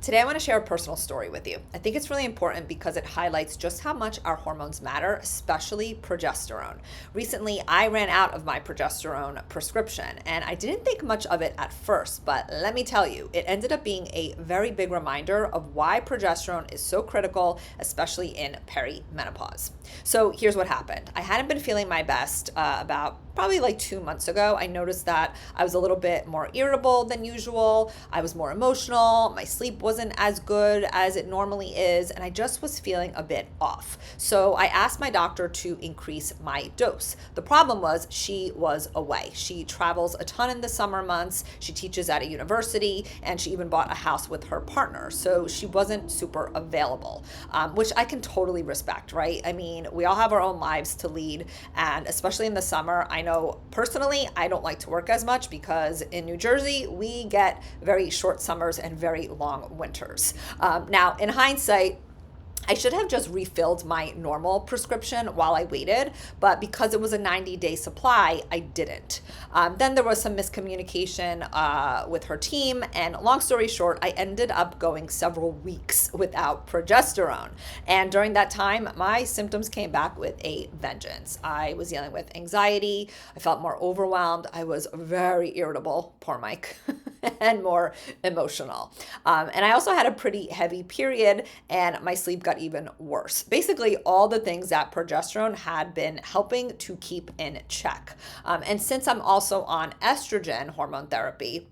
Today, I want to share a personal story with you. I think it's really important because it highlights just how much our hormones matter, especially progesterone. Recently, I ran out of my progesterone prescription, and I didn't think much of it at first, but let me tell you, it ended up being a very big reminder of why progesterone is so critical, especially in perimenopause. So here's what happened. I hadn't been feeling my best about probably like 2 months ago. I noticed that I was a little bit more irritable than usual. I was more emotional. My sleep wasn't as good as it normally is, and I just was feeling a bit off. So I asked my doctor to increase my dose. The problem was she was away. She travels a ton in the summer months. She teaches at a university, and she even bought a house with her partner. So she wasn't super available, which I can totally respect, right? I mean, we all have our own lives to lead, and especially in the summer, I know personally I don't like to work as much because in New Jersey we get very short summers and very long winters. Now, in hindsight, I should have just refilled my normal prescription while I waited, but because it was a 90-day supply, I didn't. Then there was some miscommunication with her team, and long story short, I ended up going several weeks without progesterone. And during that time, my symptoms came back with a vengeance. I was dealing with anxiety, I felt more overwhelmed, I was very irritable, poor Mike, and more emotional. And I also had a pretty heavy period, and my sleep got even worse. Basically, all the things that progesterone had been helping to keep in check. And since I'm also on estrogen hormone therapy,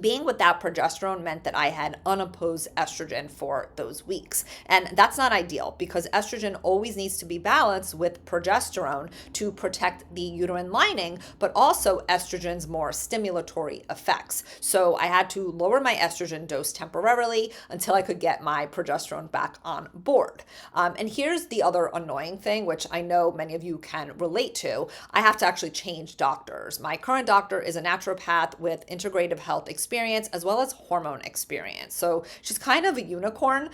being without progesterone meant that I had unopposed estrogen for those weeks. And that's not ideal because estrogen always needs to be balanced with progesterone to protect the uterine lining, but also estrogen's more stimulatory effects. So I had to lower my estrogen dose temporarily until I could get my progesterone back on board. And here's the other annoying thing, which I know many of you can relate to. I have to actually change doctors. My current doctor is a naturopath with integrative health experience as well as hormone experience. So she's kind of a unicorn.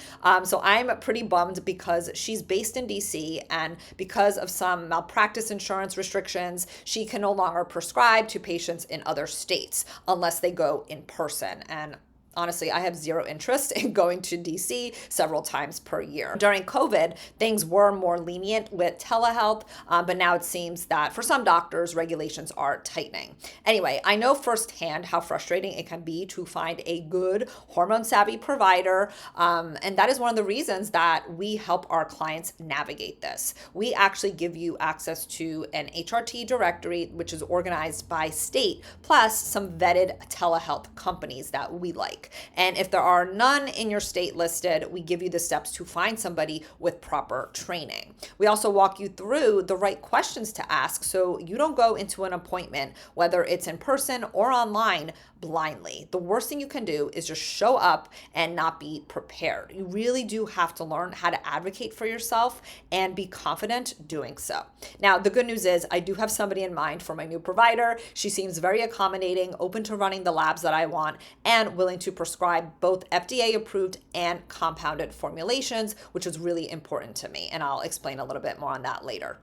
So I'm pretty bummed because she's based in DC, and because of some malpractice insurance restrictions, she can no longer prescribe to patients in other states unless they go in person. And honestly, I have zero interest in going to DC several times per year. During COVID, things were more lenient with telehealth, but now it seems that for some doctors, regulations are tightening. Anyway, I know firsthand how frustrating it can be to find a good hormone-savvy provider, and that is one of the reasons that we help our clients navigate this. We actually give you access to an HRT directory, which is organized by state, plus some vetted telehealth companies that we like. And if there are none in your state listed, we give you the steps to find somebody with proper training. We also walk you through the right questions to ask so you don't go into an appointment, whether it's in person or online, blindly. The worst thing you can do is just show up and not be prepared. You really do have to learn how to advocate for yourself and be confident doing so. Now, the good news is I do have somebody in mind for my new provider. She seems very accommodating, open to running the labs that I want, and willing to prescribe both FDA approved and compounded formulations, which is really important to me. And I'll explain a little bit more on that later.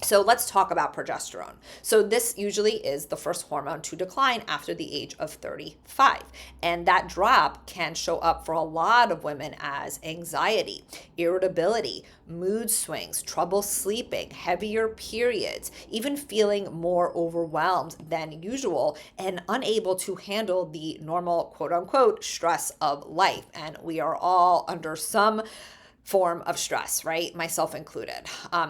So let's talk about progesterone. So this usually is the first hormone to decline after the age of 35. And that drop can show up for a lot of women as anxiety, irritability, mood swings, trouble sleeping, heavier periods, even feeling more overwhelmed than usual and unable to handle the normal quote unquote stress of life. And we are all under some form of stress, right? Myself included.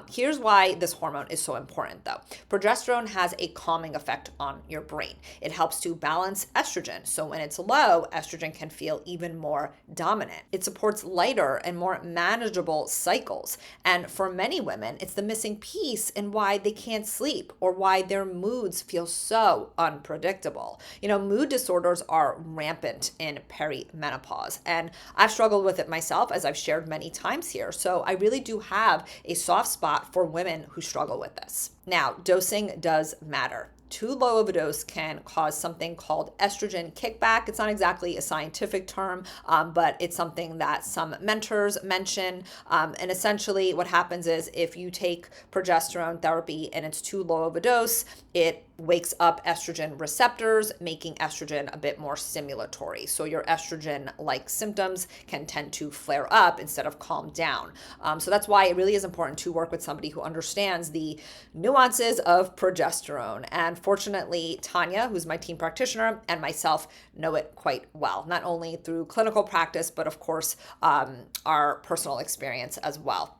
Here's why this hormone is so important though. Progesterone has a calming effect on your brain. It helps to balance estrogen. So when it's low, estrogen can feel even more dominant. It supports lighter and more manageable cycles. And for many women, it's the missing piece in why they can't sleep or why their moods feel so unpredictable. You know, mood disorders are rampant in perimenopause. And I've struggled with it myself, as I've shared many times here. So I really do have a soft spot for women who struggle with this. Now, dosing does matter. Too low of a dose can cause something called estrogen kickback. It's not exactly a scientific term, but it's something that some mentors mention. And essentially what happens is if you take progesterone therapy and it's too low of a dose, it wakes up estrogen receptors, making estrogen a bit more stimulatory. So your estrogen-like symptoms can tend to flare up instead of calm down. So that's why it really is important to work with somebody who understands the nuances of progesterone. And fortunately, Tanya, who's my team practitioner, and myself know it quite well, not only through clinical practice, but of course, our personal experience as well.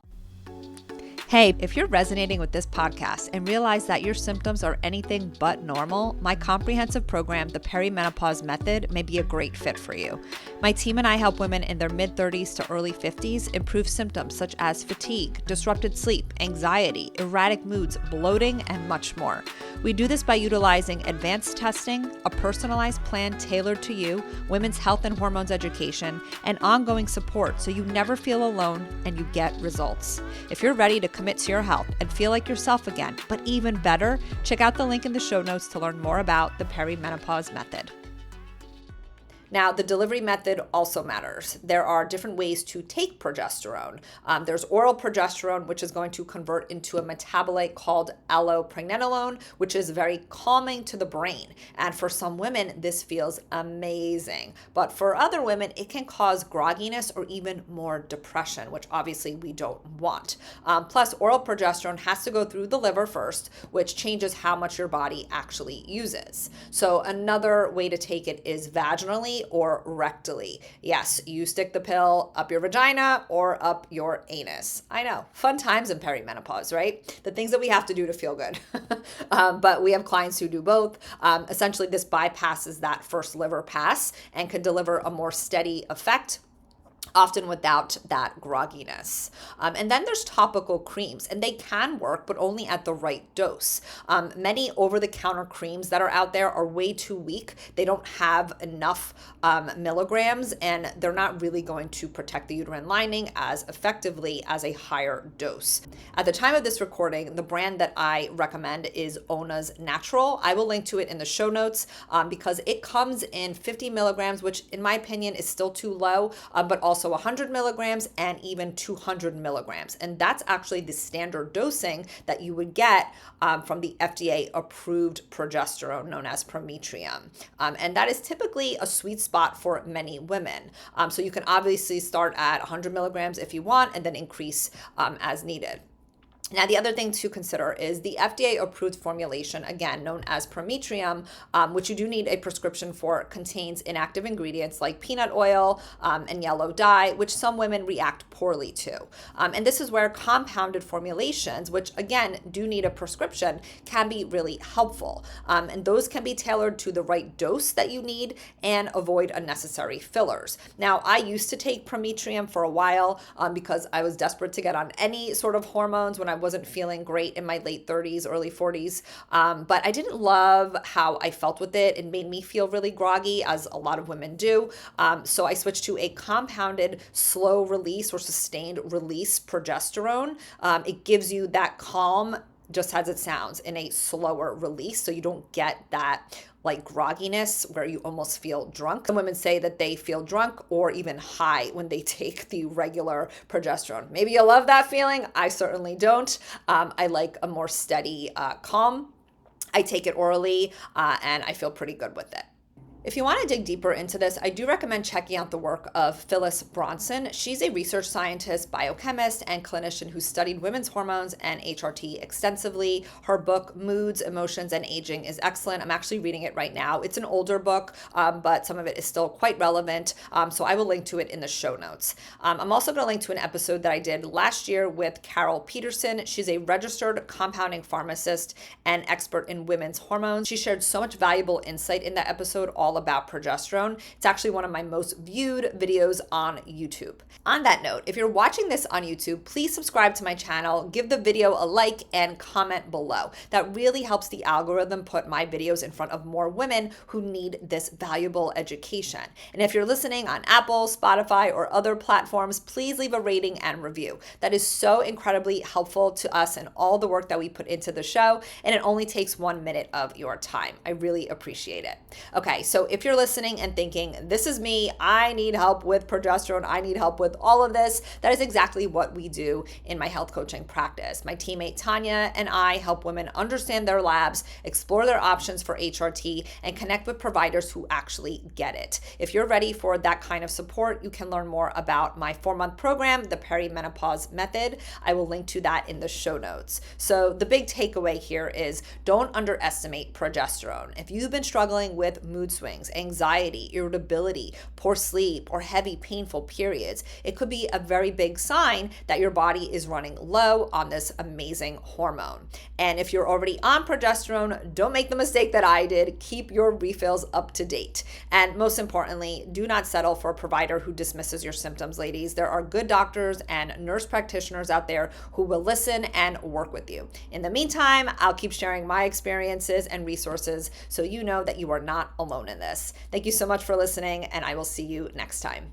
Hey, if you're resonating with this podcast and realize that your symptoms are anything but normal, my comprehensive program, the Perimenopause Method, may be a great fit for you. My team and I help women in their mid-30s to early 50s improve symptoms such as fatigue, disrupted sleep, anxiety, erratic moods, bloating, and much more. We do this by utilizing advanced testing, a personalized plan tailored to you, women's health and hormones education, and ongoing support so you never feel alone and you get results. If you're ready to commit to your health and feel like yourself again, but even better, check out the link in the show notes to learn more about the Perimenopause Method. Now, the delivery method also matters. There are different ways to take progesterone. There's oral progesterone, which is going to convert into a metabolite called allopregnenolone, which is very calming to the brain. And for some women, this feels amazing. But for other women, it can cause grogginess or even more depression, which obviously we don't want. Plus, oral progesterone has to go through the liver first, which changes how much your body actually uses. So another way to take it is vaginally or rectally. Yes, you stick the pill up your vagina or up your anus. I know, fun times in perimenopause, right? The things that we have to do to feel good. But we have clients who do both. Essentially, this bypasses that first liver pass and can deliver a more steady effect, often without that grogginess. And then there's topical creams, and they can work, but only at the right dose. Many over-the-counter creams that are out there are way too weak. They don't have enough milligrams, and they're not really going to protect the uterine lining as effectively as a higher dose. At the time of this recording, the brand that I recommend is Ona's Natural. I will link to it in the show notes because it comes in 50 milligrams, which in my opinion is still too low, but also 100 milligrams and even 200 milligrams. And that's actually the standard dosing that you would get from the FDA approved progesterone known as Prometrium. And that is typically a sweet spot for many women. So you can obviously start at 100 milligrams if you want and then increase as needed. Now, the other thing to consider is the FDA-approved formulation, again, known as Prometrium, which you do need a prescription for, contains inactive ingredients like peanut oil and yellow dye, which some women react poorly to. And this is where compounded formulations, which again do need a prescription, can be really helpful. And those can be tailored to the right dose that you need and avoid unnecessary fillers. Now, I used to take Prometrium for a while because I was desperate to get on any sort of hormones when I wasn't feeling great in my late 30s, early 40s. But I didn't love how I felt with it. It made me feel really groggy, as a lot of women do. So I switched to a compounded slow release or sustained release progesterone. It gives you that calm, just as it sounds, in a slower release. So you don't get that like grogginess where you almost feel drunk. Some women say that they feel drunk or even high when they take the regular progesterone. Maybe you love that feeling. I certainly don't. I like a more steady calm. I take it orally and I feel pretty good with it. If you want to dig deeper into this, I do recommend checking out the work of Phyllis Bronson. She's a research scientist, biochemist, and clinician who studied women's hormones and HRT extensively. Her book, Moods, Emotions, and Aging, is excellent. I'm actually reading it right now. It's an older book, but some of it is still quite relevant, so I will link to it in the show notes. I'm also going to link to an episode that I did last year with Carol Peterson. She's a registered compounding pharmacist and expert in women's hormones. She shared so much valuable insight in that episode, all about progesterone. It's actually one of my most viewed videos on YouTube. On that note, if you're watching this on YouTube, please subscribe to my channel, give the video a like, and comment below. That really helps the algorithm put my videos in front of more women who need this valuable education. And if you're listening on Apple, Spotify, or other platforms, please leave a rating and review. That is so incredibly helpful to us and all the work that we put into the show, and it only takes 1 minute of your time. I really appreciate it. Okay, so So if you're listening and thinking, this is me, I need help with progesterone, I need help with all of this, that is exactly what we do in my health coaching practice. My teammate Tanya and I help women understand their labs, explore their options for HRT, and connect with providers who actually get it. If you're ready for that kind of support, you can learn more about my 4-month program, the Perimenopause Method. I will link to that in the show notes. So the big takeaway here is don't underestimate progesterone. If you've been struggling with mood swings, anxiety, irritability, poor sleep, or heavy, painful periods, it could be a very big sign that your body is running low on this amazing hormone. And if you're already on progesterone, don't make the mistake that I did. Keep your refills up to date. And most importantly, do not settle for a provider who dismisses your symptoms, ladies. There are good doctors and nurse practitioners out there who will listen and work with you. In the meantime, I'll keep sharing my experiences and resources so you know that you are not alone in this. Thank you so much for listening, and I will see you next time.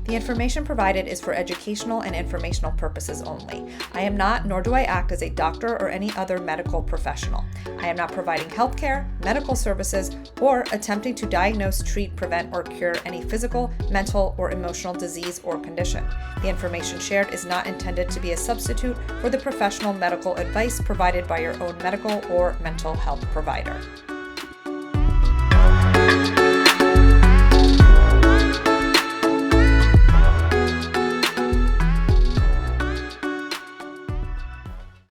The information provided is for educational and informational purposes only. I am not, nor do I act as a doctor or any other medical professional. I am not providing healthcare, medical services, or attempting to diagnose, treat, prevent, or cure any physical, mental, or emotional disease or condition. The information shared is not intended to be a substitute for the professional medical advice provided by your own medical or mental health provider.